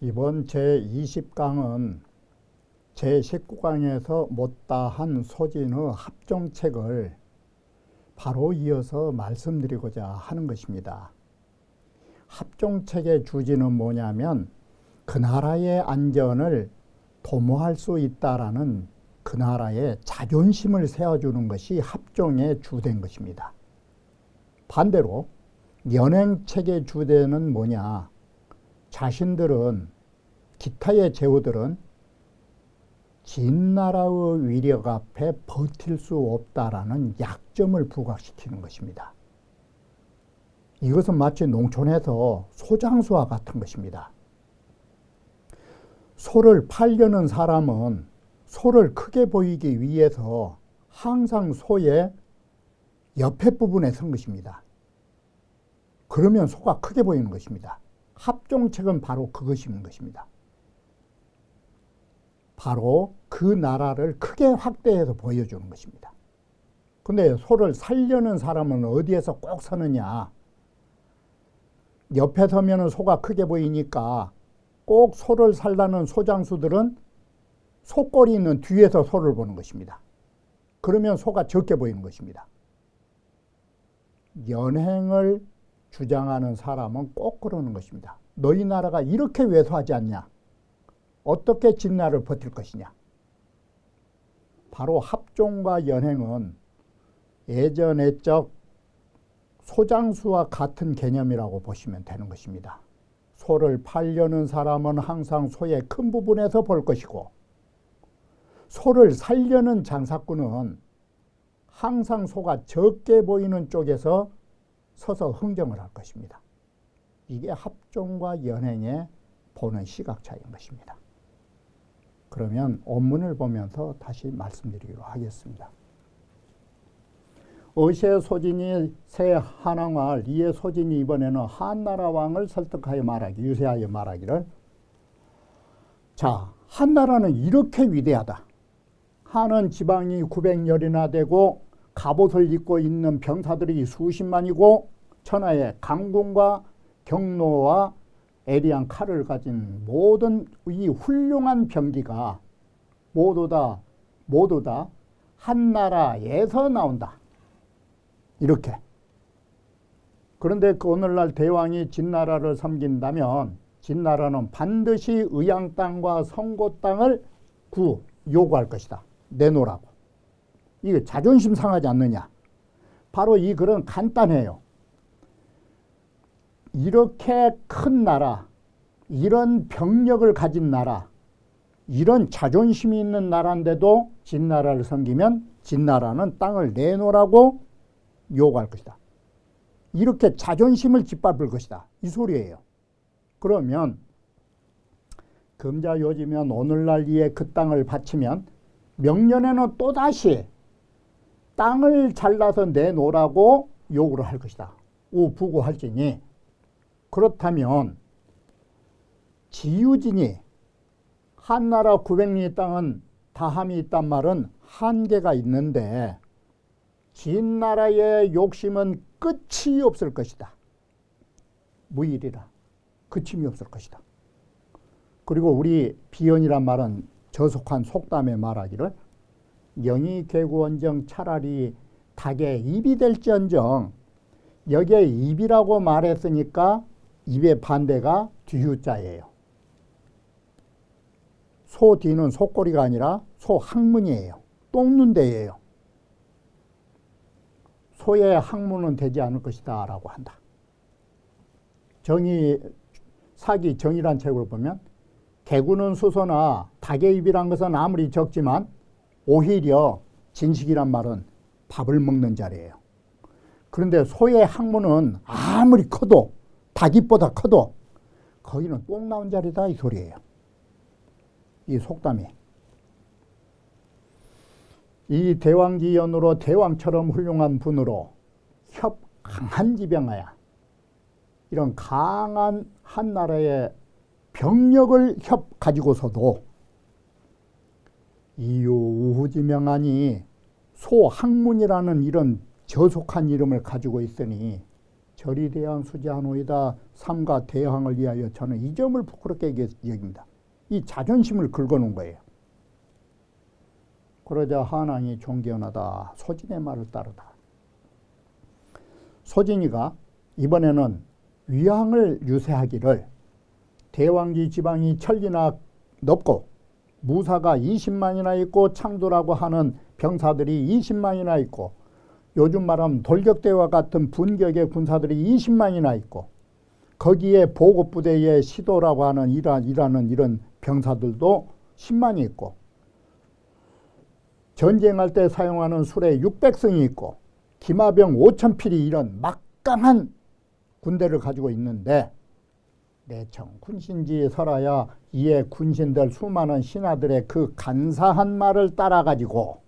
이번 제20강은 제19강에서 못다한 소진의 합종책을 바로 이어서 말씀드리고자 하는 것입니다. 합종책의 주제는 뭐냐면 그 나라의 안전을 도모할 수 있다라는 그 나라의 자존심을 세워주는 것이 합종의 주된 것입니다. 반대로 연행책의 주제는 뭐냐? 자신들은 기타의 제후들은 진나라의 위력 앞에 버틸 수 없다라는 약점을 부각시키는 것입니다. 이것은 마치 농촌에서 소장수와 같은 것입니다. 소를 팔려는 사람은 소를 크게 보이기 위해서 항상 소의 옆에 부분에 선 것입니다. 그러면 소가 크게 보이는 것입니다. 합종책은 바로 그것인 것입니다. 바로 그 나라를 크게 확대해서 보여주는 것입니다. 근데 소를 살려는 사람은 어디에서 꼭 서느냐? 옆에 서면 소가 크게 보이니까 꼭 소를 살라는 소장수들은 소꼬리 있는 뒤에서 소를 보는 것입니다. 그러면 소가 적게 보이는 것입니다. 연행을 주장하는 사람은 꼭 그러는 것입니다. 너희 나라가 이렇게 왜소하지 않냐? 어떻게 진나라를 버틸 것이냐? 바로 합종과 연행은 예전의적 소장수와 같은 개념이라고 보시면 되는 것입니다. 소를 팔려는 사람은 항상 소의 큰 부분에서 볼 것이고, 소를 살려는 장사꾼은 항상 소가 적게 보이는 쪽에서 서서 흥정을 할 것입니다. 이게 합종과 연행의 보는 시각 차이인 것입니다. 그러면 원문을 보면서 다시 말씀드리도록 하겠습니다. 어시의 소진이 새 한왕과 리의 소진이 이번에는 한나라 왕을 설득하여 말하기, 유세하여 말하기를, 자, 한나라는 이렇게 위대하다. 한은 지방이 900열이나 되고 갑옷을 입고 있는 병사들이 수십만이고 천하의 강군과 경로와 애리한 칼을 가진 모든 이 훌륭한 병기가 모두 다 한나라에서 나온다. 이렇게. 그런데 그 오늘날 대왕이 진나라를 섬긴다면 진나라는 반드시 의양 땅과 성고 땅을 요구할 것이다. 내놓으라고. 이거 자존심 상하지 않느냐? 바로 이 글은 간단해요. 이렇게 큰 나라, 이런 병력을 가진 나라, 이런 자존심이 있는 나라인데도 진나라를 섬기면 진나라는 땅을 내놓으라고 요구할 것이다. 이렇게 자존심을 짓밟을 것이다. 이 소리예요. 그러면 금자요지면 오늘날 이에 그 땅을 바치면 명년에는 또다시 땅을 잘라서 내놓으라고 요구를 할 것이다. 부고할지니 그렇다면 지유진이 한나라 900리 땅은 다함이 있단 말은 한계가 있는데 진나라의 욕심은 끝이 없을 것이다. 무일이라. 그침이 없을 것이다. 그리고 우리 비연이란 말은 저속한 속담에 말하기를 영이 개구원정 차라리 닭의 입이 될지언정, 여기에 입이라고 말했으니까 입의 반대가 뒤유자예요. 소 뒤는 소꼬리가 아니라 소 항문이에요. 똥눈대예요. 소의 항문은 되지 않을 것이다 라고 한다. 사기 정의란 책으로 보면 개구는 수소나 닭의 입이란 것은 아무리 적지만 오히려 진식이란 말은 밥을 먹는 자리예요. 그런데 소의 항문은 아무리 커도 닭입보다 커도 거기는 똥 나온 자리다 이 소리예요. 이 속담이. 이 대왕지연으로 대왕처럼 훌륭한 분으로 강한 지병하야. 이런 강한 한나라의 병력을 가지고서도 이유우후지명하니 소항문이라는 이런 저속한 이름을 가지고 있으니 절이 대항 수지하노이다. 삼가 대항을 위하여. 저는 이 점을 부끄럽게 여깁니다. 이 자존심을 긁어놓은 거예요. 그러자 한왕이 존귀하다. 소진의 말을 따르다. 소진이가 이번에는 위항을 유세하기를 대왕지 지방이 천리나 넓고 무사가 20만이나 있고 창도라고 하는 병사들이 20만이나 있고 요즘 말하면 돌격대와 같은 분격의 군사들이 20만이나 있고 거기에 보급부대의 시도라고 하는 이런 병사들도 10만이 있고 전쟁할 때 사용하는 술에 600승이 있고 기마병 5,000필이 이런 막강한 군대를 가지고 있는데 내청 군신지에 설하여 이에 군신들 수많은 신하들의 그 간사한 말을 따라가지고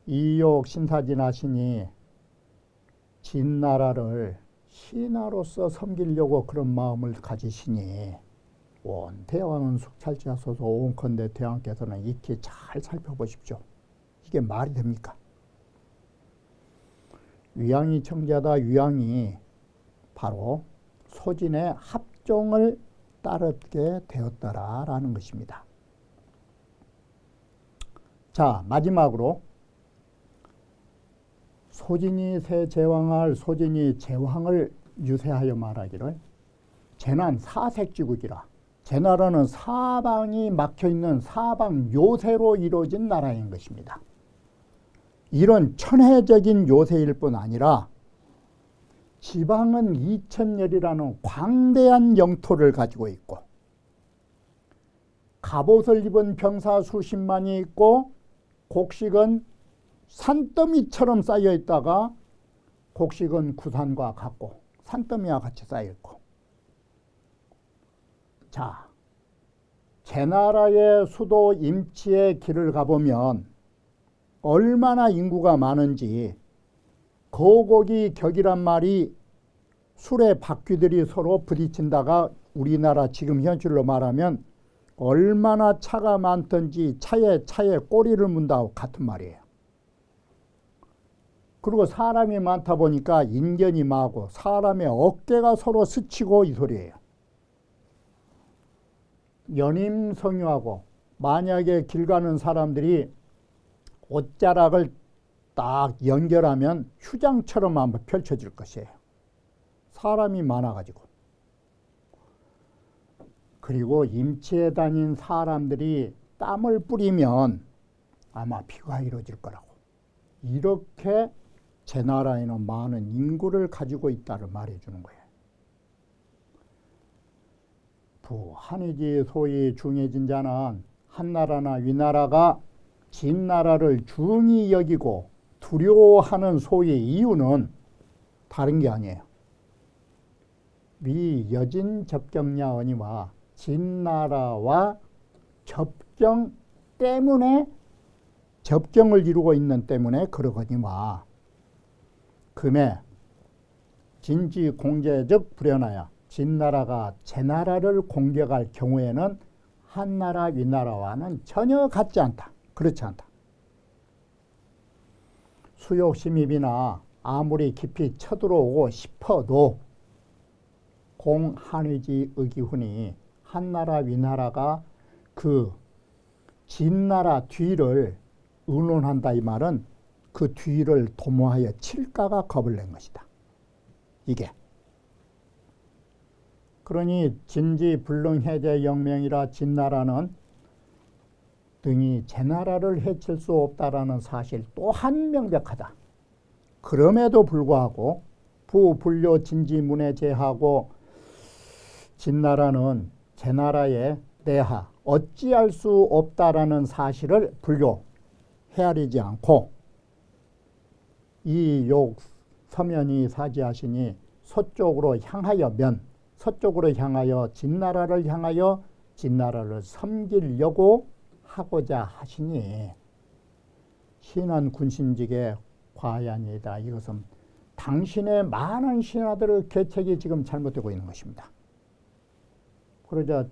이욕 신사진하시니 진나라를 신하로서 섬기려고 그런 마음을 가지시니 온 대왕은 숙찰지하소서. 온컨대 대왕께서는 익히 잘 살펴보십시오. 이게 말이 됩니까? 위양이 청자다. 위양이 바로 소진의 합종을 따르게 되었더라라는 것입니다. 자, 마지막으로 소진이 새 제왕할 소진이 제왕을 유세하여 말하기를 제난 사색지국이라. 제 나라는 사방이 막혀있는 사방 요새로 이루어진 나라인 것입니다. 이런 천혜적인 요새일 뿐 아니라 지방은 2,000열이라는 광대한 영토를 가지고 있고 갑옷을 입은 병사 수십만이 있고 곡식은 산더미처럼 쌓여 있다가 곡식은 구산과 같고 산더미와 같이 쌓여 있고 자, 제 나라의 수도 임치의 길을 가보면 얼마나 인구가 많은지 거곡이 격이란 말이 술의 바퀴들이 서로 부딪힌다가 우리나라 지금 현실로 말하면 얼마나 차가 많든지 차에 꼬리를 문다고 같은 말이에요. 그리고 사람이 많다 보니까 인견이 마고 사람의 어깨가 서로 스치고 이 소리예요. 연임성유하고 만약에 길 가는 사람들이 옷자락을 딱 연결하면 휴장처럼 한번 펼쳐질 것이에요. 사람이 많아가지고. 그리고 임치에 다닌 사람들이 땀을 뿌리면 아마 비가 이루어질 거라고. 이렇게 제 나라에는 많은 인구를 가지고 있다를 말해주는 거예요. 부한이지 소위 중해진 자는 한나라나 위나라가 진나라를 중히 여기고 두려워하는 소위 이유는 다른 게 아니에요. 위 여진 접경야언이와 진나라와 접경 때문에 접경을 이루고 있는 때문에 그러거니와 금에 진지 공제적 불연하여 진나라가 제나라를 공격할 경우에는 한나라 위나라와는 전혀 같지 않다. 그렇지 않다. 수욕 심입이나 아무리 깊이 쳐들어오고 싶어도 공한의지 의기훈이 한나라 위나라가 그 진나라 뒤를 의논한다 이 말은 그 뒤를 도모하여 칠까가 겁을 낸 것이다. 이게. 그러니 진지 불능해제 영명이라 진나라는 등이 제나라를 해칠 수 없다라는 사실 또한 명백하다. 그럼에도 불구하고 부불교 진지문에 제하고 진나라는 제나라의 내하 어찌할 수 없다라는 사실을 불교 헤아리지 않고 이 욕 서면이 사지하시니 서쪽으로 향하여 진나라를 향하여 진나라를 섬기려고 하고자 하시니 신한 군신직의 과연이다. 이것은 당신의 많은 신하들의 계책이 지금 잘못되고 있는 것입니다. 그러자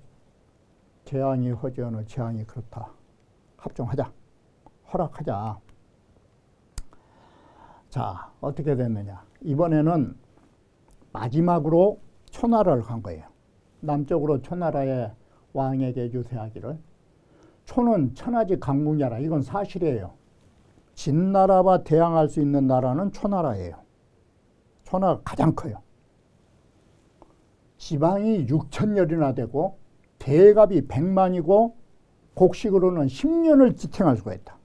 재앙이 허지어느 재앙이 그렇다. 합종하자. 허락하자. 자, 어떻게 됐느냐. 이번에는 마지막으로 초나라를 간 거예요. 남쪽으로 초나라의 왕에게 유세하기를. 초는 천하지 강국나라. 이건 사실이에요. 진나라와 대항할 수 있는 나라는 초나라예요. 초나라가 가장 커요. 지방이 6천여이나 되고 대갑이 100만이고 곡식으로는 10년을 지탱할 수가 있다.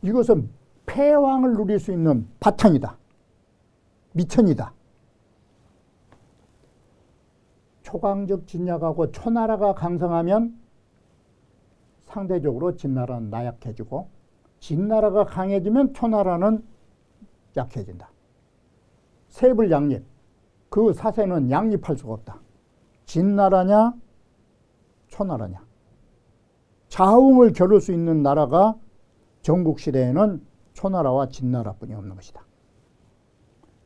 이것은 패왕을 누릴 수 있는 바탕이다. 미천이다. 초강적 진약하고 초나라가 강성하면 상대적으로 진나라는 나약해지고 진나라가 강해지면 초나라는 약해진다. 세불양립. 그 사세는 양립할 수가 없다. 진나라냐 초나라냐. 좌우을 겨룰 수 있는 나라가 전국시대에는 초나라와 진나라뿐이 없는 것이다.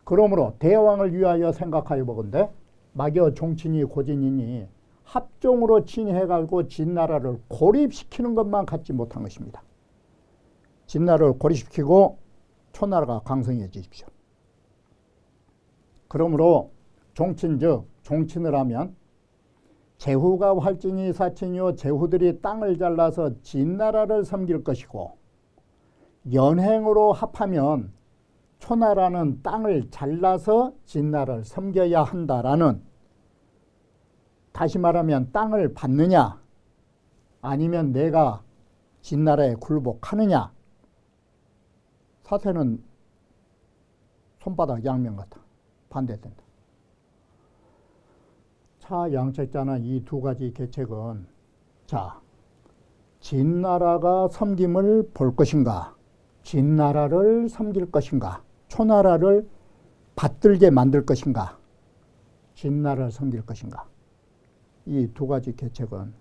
그러므로 대왕을 위하여 생각하여 보건대 막여 종친이 고진이니 합종으로 친해가지고 진나라를 고립시키는 것만 갖지 못한 것입니다. 진나라를 고립시키고 초나라가 강성해지십시오. 그러므로 종친즉 종친을 하면 제후가 활진이 사친이요 제후들이 땅을 잘라서 진나라를 섬길 것이고 연행으로 합하면 초나라는 땅을 잘라서 진나라를 섬겨야 한다라는, 다시 말하면 땅을 받느냐 아니면 내가 진나라에 굴복하느냐. 사세는 손바닥 양면 같아. 반대된다. 차 양책자는 이 두 가지 계책은 자, 진나라가 섬김을 볼 것인가, 진나라를 섬길 것인가, 초나라를 받들게 만들 것인가, 진나라를 섬길 것인가. 이 두 가지 계책은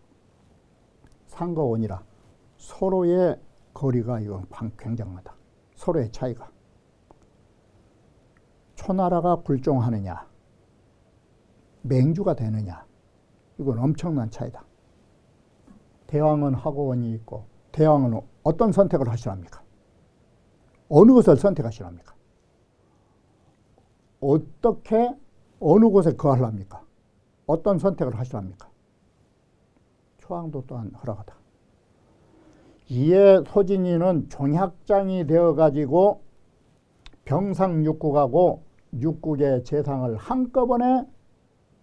상과 원이라 서로의 거리가 이건 굉장하다. 서로의 차이가. 초나라가 굴종하느냐 맹주가 되느냐, 이건 엄청난 차이다. 대왕은 하고원이 있고 대왕은 어떤 선택을 하시랍니까? 어느 것을 선택하시랍니까? 어떻게 어느 곳에 거하랍니까? 어떤 선택을 하시랍니까? 초왕도 또한 허락하다. 이에 소진이는 종약장이 되어가지고 병상육국하고 육국의 재상을 한꺼번에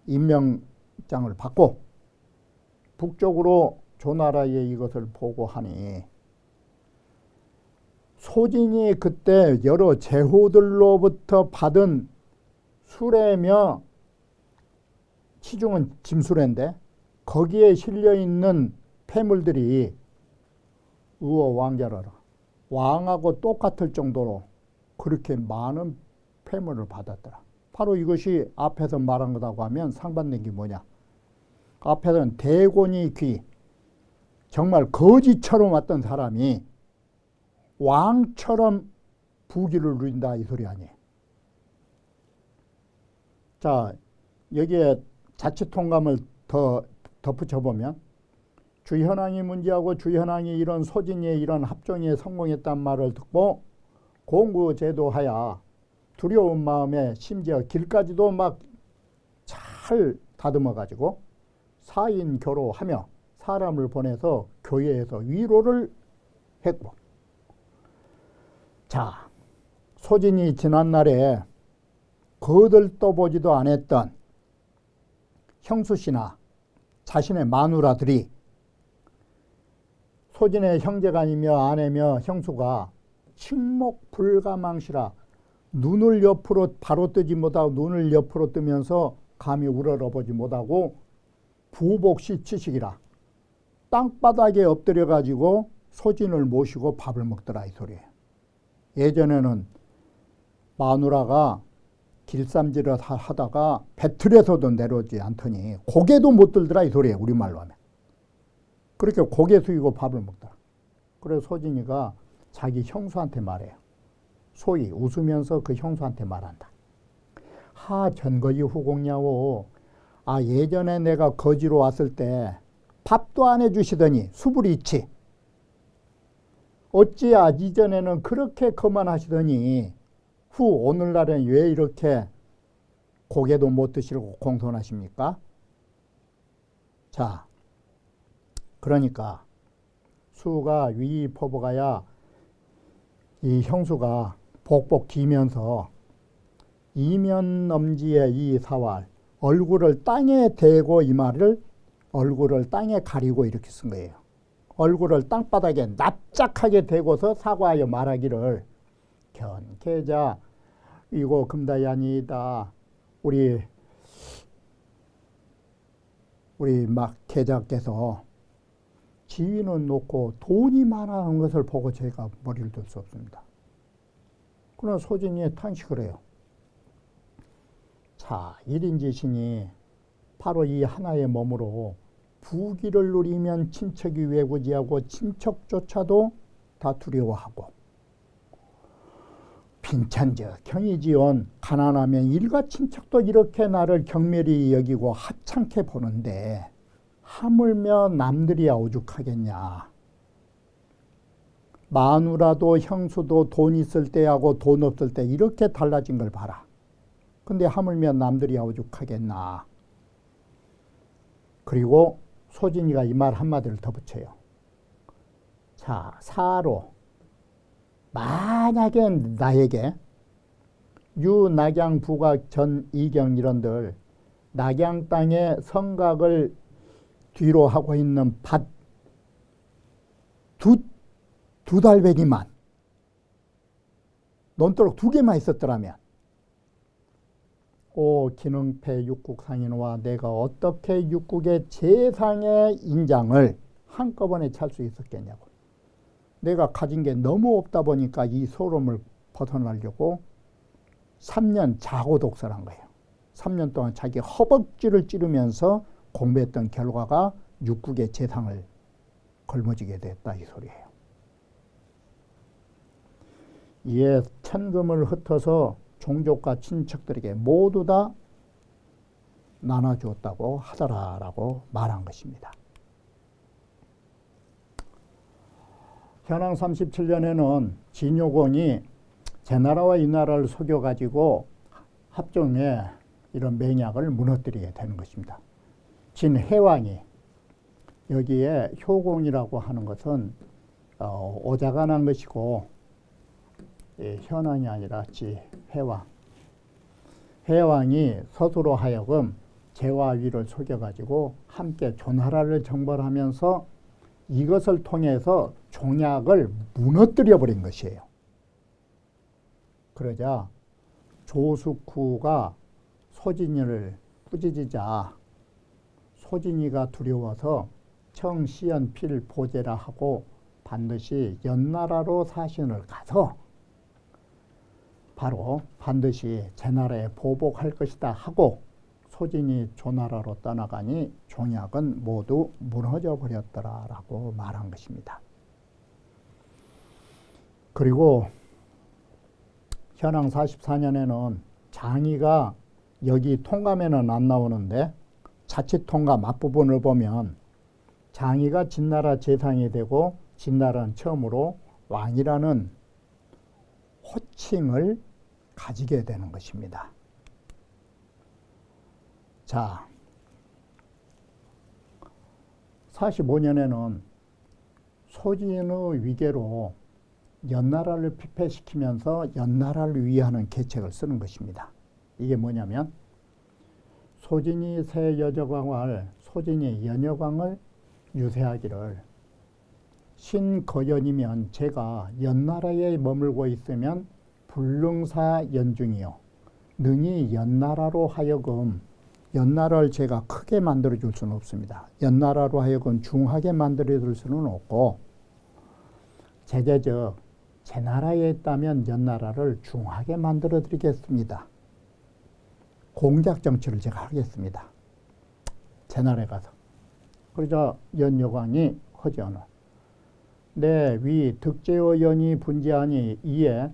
임명장을 받고 북쪽으로 조나라에 이것을 보고하니 소진이 그때 여러 제후들로부터 받은 수레며 치중은 짐수레인데 거기에 실려있는 폐물들이 의호왕자라라. 왕하고 똑같을 정도로 그렇게 많은 폐물을 받았더라. 바로 이것이 앞에서 말한 거라고 하면 상반된 게 뭐냐. 앞에서는 대곤이 귀, 정말 거지처럼 왔던 사람이 왕처럼 부귀를 누린다 이 소리 아니에요. 자, 여기에 자치통감을 더 덧붙여보면 주현왕이 문제하고 주현왕이 이런 소진의 이런 합종에 성공했단 말을 듣고 공구제도하야 두려운 마음에 심지어 길까지도 막 잘 다듬어가지고 사인교로하며 사람을 보내서 교회에서 위로를 했고, 자, 소진이 지난날에 거들떠보지도 않았던 형수씨나 자신의 마누라들이 소진의 형제간이며 아내며 형수가 침묵불가망시라 눈을 옆으로 바로 뜨지 못하고 눈을 옆으로 뜨면서 감히 우러러보지 못하고 부복시치식이라 땅바닥에 엎드려 가지고 소진을 모시고 밥을 먹더라 이 소리예요. 예전에는 마누라가 길쌈질을 하다가 배틀에서도 내려오지 않더니 고개도 못 들더라 이 소리예요. 우리말로 하면. 그렇게 고개 숙이고 밥을 먹더라. 그래서 소진이가 자기 형수한테 말해요. 소위 웃으면서 그 형수한테 말한다. 하 전거지 후공야오. 아, 예전에 내가 거지로 왔을 때 밥도 안 해주시더니 수불이 있지. 어찌야 이전에는 그렇게 거만하시더니 후 오늘날은 왜 이렇게 고개도 못 드시고 공손하십니까? 자, 그러니까 수가 위포보가야 이 형수가 복복 기면서 이면엄지의 이 사활, 얼굴을 땅에 대고 이 말을 얼굴을 땅에 가리고 이렇게 쓴 거예요. 얼굴을 땅바닥에 납작하게 대고서 사과하여 말하기를 견계자 이거 금다이 아니다. 우리 막 계자께서 지위는 높고 돈이 많아하는 것을 보고 제가 머리를 들 수 없습니다. 그러나 소진이 탄식을 해요. 자, 일인지신이 바로 이 하나의 몸으로 부귀를 누리면 친척이 외구지하고 친척조차도 다 두려워하고 빈천저 경이지온 가난하면 일가 친척도 이렇게 나를 경멸히 여기고 하찮게 보는데 하물며 남들이야 오죽하겠냐. 마누라도 형수도 돈 있을 때하고 돈 없을 때 이렇게 달라진 걸 봐라. 근데 하물며 남들이야 오죽하겠나. 그리고 소진이가 이 말 한마디를 더 붙여요. 자, 사로 만약에 나에게 유낙양 부각 전 이경 이런들 낙양 땅에 성곽을 뒤로 하고 있는 밭 두 달배기만 논두렁 2개만 있었더라면 오 기능패 육국상인과 내가 어떻게 육국의 재상의 인장을 한꺼번에 찰 수 있었겠냐고. 내가 가진 게 너무 없다 보니까 이 소름을 벗어나려고 3년 자고 독서를 거예요. 3년 동안 자기 허벅지를 찌르면서 공부했던 결과가 육국의 재상을 걸머지게 됐다 이 소리예요. 이에 천금을 흩어서 종족과 친척들에게 모두 다 나눠주었다고 하더라라고 말한 것입니다. 현왕 37년에는 진효공이 제 나라와 이 나라를 속여가지고 합종의 이런 맹약을 무너뜨리게 되는 것입니다. 진해왕이 여기에 효공이라고 하는 것은 오자가 난 것이고 현왕이 아니라 지해왕. 해왕이 서두로 하여금 제와위를 속여가지고 함께 조나라를 정벌하면서 이것을 통해서 종약을 무너뜨려 버린 것이에요. 그러자 조숙후가 소진이를 꾸짖자 소진이가 두려워서 청시연필 보제라 하고 반드시 연나라로 사신을 가서 바로 반드시 제 나라에 보복할 것이다 하고 소진이 조나라로 떠나가니 종약은 모두 무너져 버렸더라라고 말한 것입니다. 그리고 현왕 44년에는 장이가 여기 통감에는 안 나오는데 자치통감 앞부분을 보면 장이가 진나라 재상이 되고 진나라는 처음으로 왕이라는 호칭을 가지게 되는 것입니다. 자, 45년에는 소진의 위계로 연나라를 피폐시키면서 연나라를 위하는 계책을 쓰는 것입니다. 이게 뭐냐면 소진이 새 여정왕을 소진이 연여광을 유세하기를 신거연이면 제가 연나라에 머물고 있으면 불능사 연중이요 능히 연나라로 하여금 연나라를 제가 크게 만들어 줄 수는 없습니다. 연나라로 하여금 중하게 만들어 줄 수는 없고 제재적 제 나라에 있다면 연나라를 중하게 만들어 드리겠습니다. 공작 정치를 제가 하겠습니다. 제 나라에 가서. 그러자 연여광이 허지언을 내 위 득제의 연이 분지하니 이에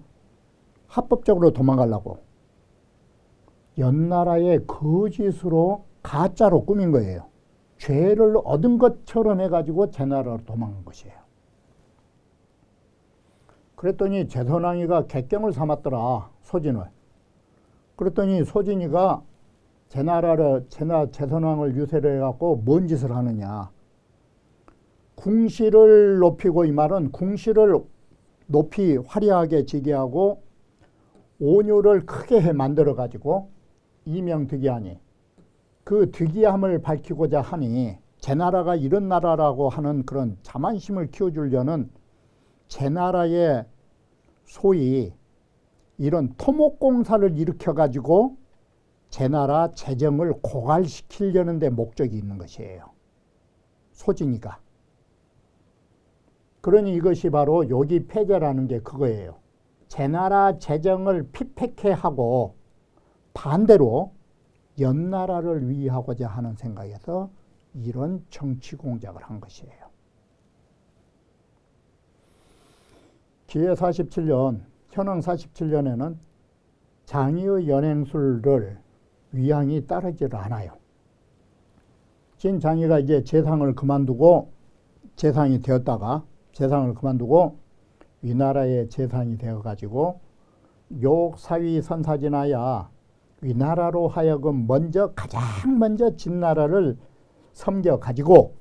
합법적으로 도망가려고 연나라의 거짓으로 가짜로 꾸민 거예요. 죄를 얻은 것처럼 해가지고 제 나라로 도망간 것이에요. 그랬더니 제선왕이가 객경을 삼았더라, 소진을. 그랬더니 소진이가 제선왕을 유세를 해갖고 뭔 짓을 하느냐. 궁시를 높이고, 이 말은 궁시를 높이 화려하게 지게 하고 온유를 크게 해 만들어가지고 이명득이하니 그 득이함을 밝히고자 하니 제 나라가 이런 나라라고 하는 그런 자만심을 키워주려는 제 나라의 소위 이런 토목공사를 일으켜가지고 제 나라 재정을 고갈시키려는 데 목적이 있는 것이에요. 소진이가. 그러니 이것이 바로 요기 폐제라는 게 그거예요. 제 나라 재정을 피폐케 하고 반대로 연나라를 위하고자 하는 생각에서 이런 정치 공작을 한 것이에요. 기해 47년, 현왕 47년에는 장의의 연행술을 위양이 따르질 않아요. 진장의가 이제 재상을 그만두고 위나라의 재상이 되어가지고 욕사위 선사진하야 위나라로 하여금 가장 먼저 진나라를 섬겨가지고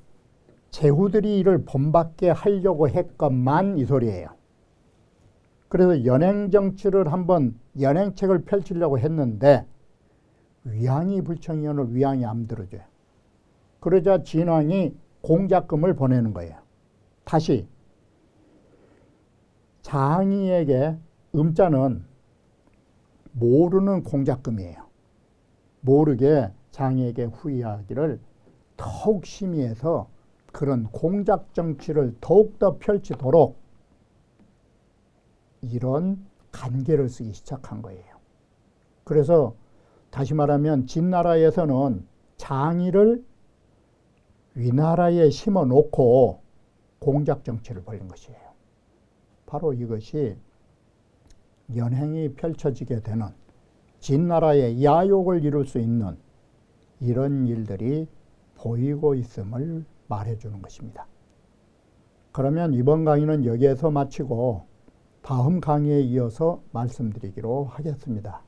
제후들이 이를 본받게 하려고 했건만 이 소리예요. 그래서 연행정치를 한번 연행책을 펼치려고 했는데 위양이 불청이언을 위양이 안 들어줘요. 그러자 진왕이 공작금을 보내는 거예요. 다시 장의에게 음자는 모르는 공작금이에요. 모르게 장의에게 후의하기를 더욱 심의해서 그런 공작 정치를 더욱더 펼치도록 이런 간계를 쓰기 시작한 거예요. 그래서 다시 말하면 진나라에서는 장의를 위나라에 심어놓고 공작 정치를 벌인 것이에요. 바로 이것이 연행이 펼쳐지게 되는 진나라의 야욕을 이룰 수 있는 이런 일들이 보이고 있음을 말해주는 것입니다. 그러면 이번 강의는 여기에서 마치고 다음 강의에 이어서 말씀드리기로 하겠습니다.